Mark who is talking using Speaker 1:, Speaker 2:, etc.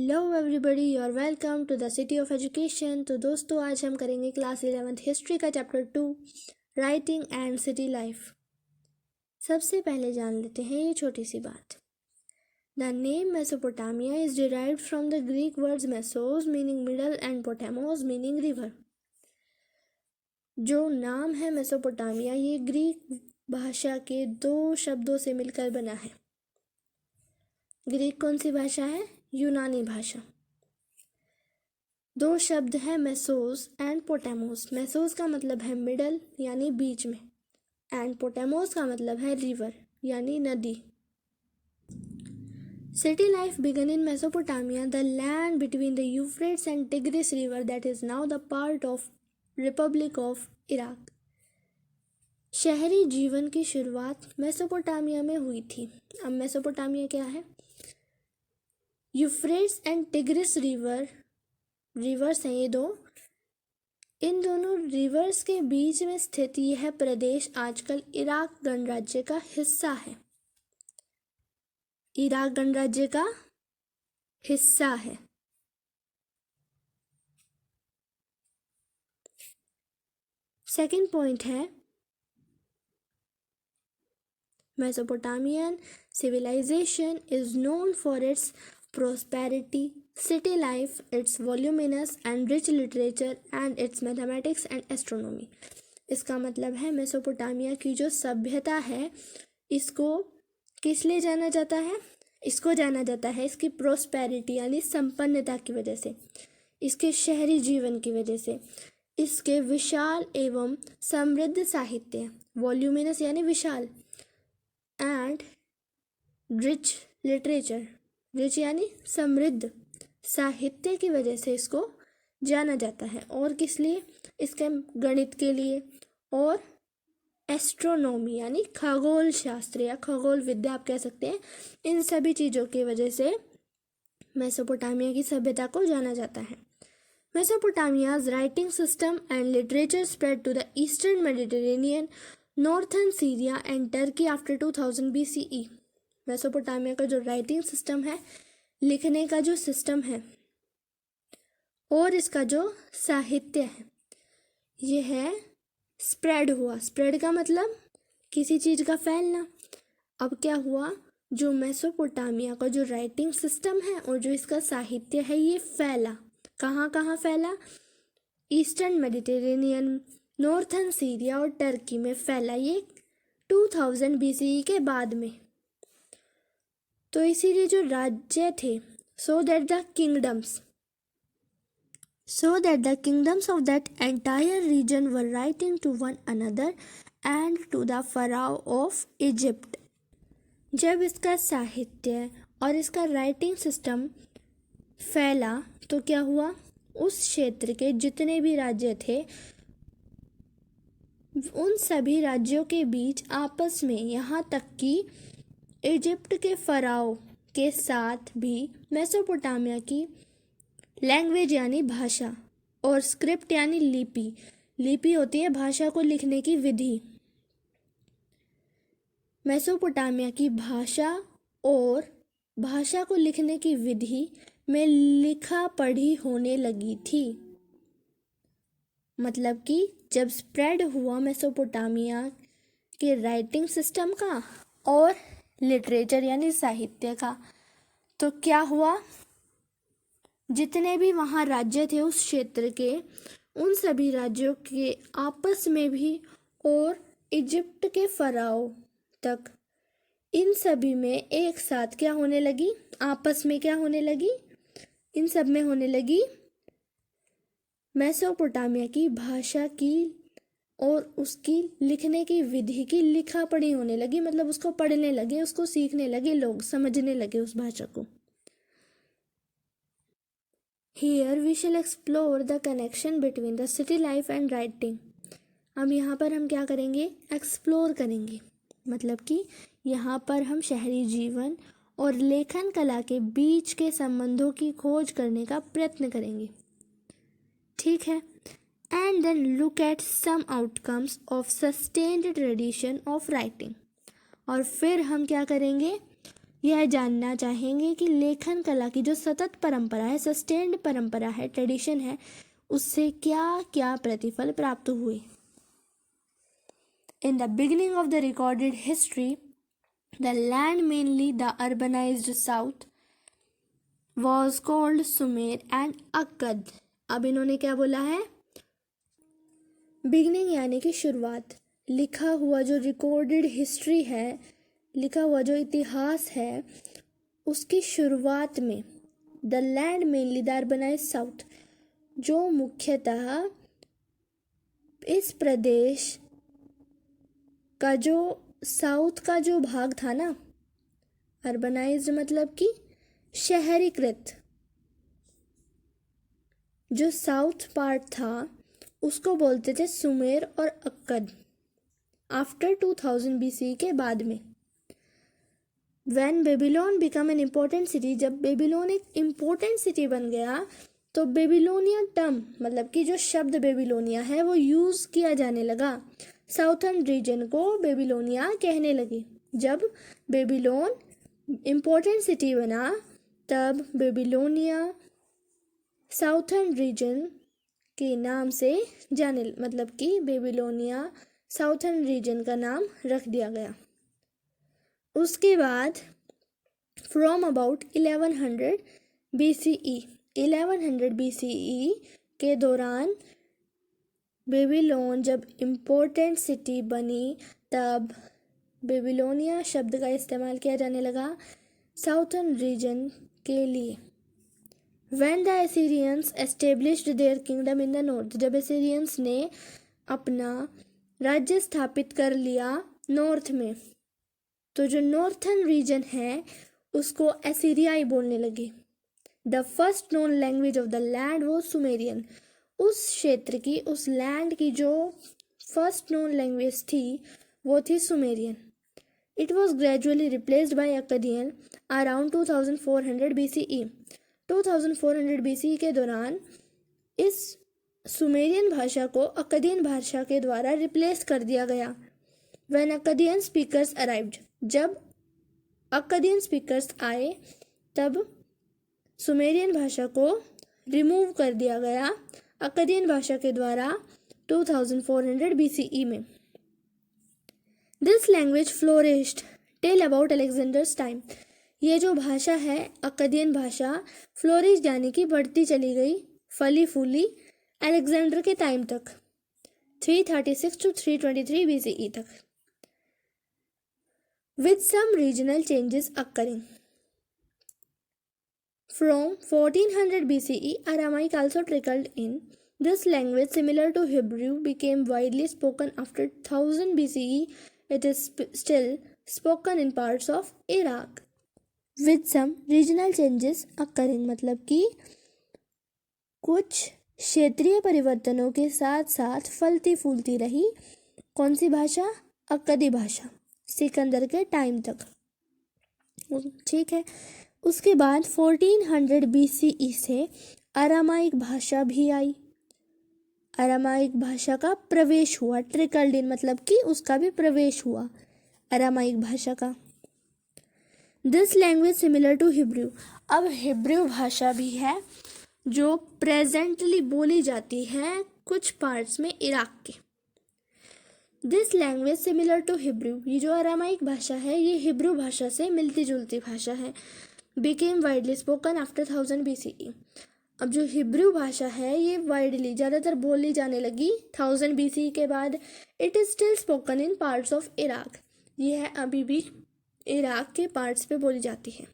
Speaker 1: Hello everybody, you are welcome to the city of education. तो दोस्तों, आज हम करेंगे क्लास 11th हिस्ट्री का chapter 2 writing and city life. सबसे पहले जान लेते हैं ये छोटी सी बात। The name Mesopotamia is derived from the Greek words mesos meaning middle and potamos meaning river. जो नाम है मेसोपोटामिया, ये ग्रीक भाषा के 2 शब्दों से मिलकर बना है। ग्रीक कौन सी भाषा है? यूनानी भाषा। 2 शब्द हैं, मेसोस एंड पोटामोस। मेसोस का मतलब है मिडल यानी बीच में, एंड पोटामोस का मतलब है रिवर यानी नदी। City life began in Mesopotamia, the land between the Euphrates and Tigris river that is now the part of Republic of Iraq. शहरी जीवन की शुरुआत मेसोपोटामिया में हुई थी। अब मेसोपोटामिया क्या है? यूफ्रेट्स एंड टिग्रिस रिवर्स हैं ये 2। इन दोनों रिवर्स के बीच में स्थित यह प्रदेश आजकल इराक गणराज्य का हिस्सा है। इराक गणराज्य का हिस्सा है। सेकंड पॉइंट है, Mesopotamian civilization is known for its prosperity, city life, its voluminous and rich literature, and its mathematics and astronomy. इसका मतलब है मेसोपोटामिया की जो सभ्यता है, इसको किस लिए जाना जाता है? इसको जाना जाता है इसकी प्रोस्पेरिटी यानी संपन्नता की वजह से, इसके शहरी जीवन की वजह से, इसके विशाल एवं समृद्ध साहित्य, वॉल्यूमिनस यानी विशाल, एंड रिच लिटरेचर, रिच यानी समृद्ध साहित्य की वजह से इसको जाना जाता है। और किस लिए? इसके गणित के लिए और एस्ट्रोनॉमी यानी खगोल शास्त्र या खगोल विद्या आप कह सकते हैं। इन सभी चीज़ों की वजह से मेसोपोटामिया की सभ्यता को जाना जाता है। Mesopotamia's writing system and literature spread to the eastern Mediterranean, northern Syria and Turkey after 2000 BCE. Mesopotamia का जो राइटिंग सिस्टम है, लिखने का जो सिस्टम है, और इसका जो साहित्य है, ये है स्प्रेड हुआ। स्प्रेड का मतलब किसी चीज़ का फैलना। अब क्या हुआ? जो मेसोपोटामिया का जो राइटिंग सिस्टम है और जो इसका साहित्य है, ये फैला। कहाँ कहाँ फैला? ईस्टर्न मेडिटेरेनियन, नॉर्थन सीरिया और टर्की में फैला, ये 2000 BCE के बाद में। तो इसीलिए जो राज्य थे, so that the kingdoms of that entire region were writing to one another and to the pharaoh of Egypt. जब इसका साहित्य और इसका राइटिंग सिस्टम फैला तो क्या हुआ? उस क्षेत्र के जितने भी राज्य थे, उन सभी राज्यों के बीच आपस में, यहाँ तक कि इजिप्ट के फराओ के साथ भी मेसोपोटामिया की लैंग्वेज यानी भाषा और स्क्रिप्ट यानी लिपि होती है भाषा को लिखने की विधि। मेसोपोटामिया की भाषा और भाषा को लिखने की विधि में लिखा पढ़ी होने लगी थी। मतलब कि जब स्प्रेड हुआ मेसोपोटामिया के राइटिंग सिस्टम का और लिटरेचर यानी साहित्य का, तो क्या हुआ? जितने भी वहाँ राज्य थे उस क्षेत्र के, उन सभी राज्यों के आपस में भी और इजिप्ट के फराओ तक, इन सभी में एक साथ क्या होने लगी? आपस में क्या होने लगी? इन सब में होने लगी मेसोपोटामिया की भाषा की और उसकी लिखने की विधि की लिखा पढ़ी होने लगी। मतलब उसको पढ़ने लगे, उसको सीखने लगे, लोग समझने लगे उस भाषा को। Here we shall explore the connection between the city life and writing. अब यहाँ पर हम क्या करेंगे? एक्सप्लोर करेंगे। मतलब कि यहाँ पर हम शहरी जीवन और लेखन कला के बीच के संबंधों की खोज करने का प्रयत्न करेंगे। ठीक है। And then look at some outcomes of sustained tradition of writing. और फिर हम क्या करेंगे? यह जानना चाहेंगे कि लेखन कला की जो सतत परंपरा है, सस्टेन्ड परंपरा है, ट्रेडिशन है, उससे क्या क्या प्रतिफल प्राप्त हुए। In the beginning of the recorded history, the land, mainly the urbanized south, was called Sumer and Akkad. अब इन्होंने क्या बोला है, बिगिनिंग यानी कि शुरुआत, लिखा हुआ जो रिकॉर्डेड हिस्ट्री है, लिखा हुआ जो इतिहास है, उसकी शुरुआत में the land mainly the urbanise south, जो मुख्यतः इस प्रदेश का जो साउथ का जो भाग था ना, अर्बनाइज्ड मतलब कि शहरीकृत, जो साउथ पार्ट था उसको बोलते थे सुमेर और अक्कद। आफ्टर 2000 BC के बाद में, when Babylon become an important city, जब बेबीलोन एक इम्पोर्टेंट सिटी बन गया तो बेबीलोनिया टर्म मतलब कि जो शब्द बेबीलोनिया है वो यूज़ किया जाने लगा, साउथर्न रीजन को बेबीलोनिया कहने लगे। जब बेबीलोन इम्पोर्टेंट सिटी बना तब बेबीलोनिया साउथर्न रीजन के नाम से जाने, मतलब कि बेबीलोनिया साउथर्न रीजन का नाम रख दिया गया। उसके बाद फ्रॉम अबाउट 1100 BCE, 1100 BCE के दौरान बेबीलोन जब इम्पोर्टेंट सिटी बनी तब बेबीलोनिया शब्द का इस्तेमाल किया जाने लगा साउथर्न रीजन के लिए। When the Assyrians established their kingdom in the north, जब एसिरियंस ने अपना राज्य स्थापित कर लिया नॉर्थ में, तो जो नॉर्थर्न रीजन है उसको एसीरियाई बोलने लगे। The first known language of the land वो सुमेरियन, उस क्षेत्र की, उस लैंड की जो फर्स्ट नोन लैंग्वेज थी वो थी Sumerian. It was gradually replaced by Akkadian around 2400 BCE। 2400 BCE के दौरान इस सुमेरियन भाषा को अक्कादियन भाषा के द्वारा रिप्लेस कर दिया गया। व्हेन अक्कादियन स्पीकर्स अराइव्ड, जब अक्कादियन स्पीकर्स आए तब सुमेरियन भाषा को रिमूव कर दिया गया अक्कादियन भाषा के द्वारा 2400 BCE में। This language flourished till about Alexander's time, ये जो भाषा है अक्कादियन भाषा फ्लोरिश यानी कि बढ़ती चली गई, फली फूली, अलेक्जेंडर के टाइम तक, 336 to 323 BCE तक, with some regional changes occurring. From 1400 BCE, Aramaic also trickled in. This language, similar to Hebrew, became widely spoken after 1000 BCE. It is still spoken in parts of Iraq. With some regional changes occurring, मतलब कि कुछ क्षेत्रीय परिवर्तनों के साथ साथ फलती फूलती रही कौन सी भाषा, अक्कदी भाषा, सिकंदर के टाइम तक। ठीक है, उसके बाद 1400 BCE से अरामाइक भाषा भी आई। अरामाइक भाषा का प्रवेश हुआ, ट्रिकल्ड इन मतलब कि उसका भी प्रवेश हुआ अरामाइक भाषा का। This language similar to Hebrew, अब हिब्रू भाषा भी है जो प्रेजेंटली बोली जाती है कुछ पार्ट्स में इराक के। This language similar to Hebrew, ये जो अरामाइक भाषा है ये हिब्रू भाषा से मिलती जुलती भाषा है। Became widely spoken after 1000 BCE, अब जो हिब्रू भाषा है ये वाइडली ज़्यादातर बोली जाने लगी 1000 BCE के बाद। It is still spoken in parts of Iraq, ये है अभी भी इराक के पार्ट्स पे बोली जाती है।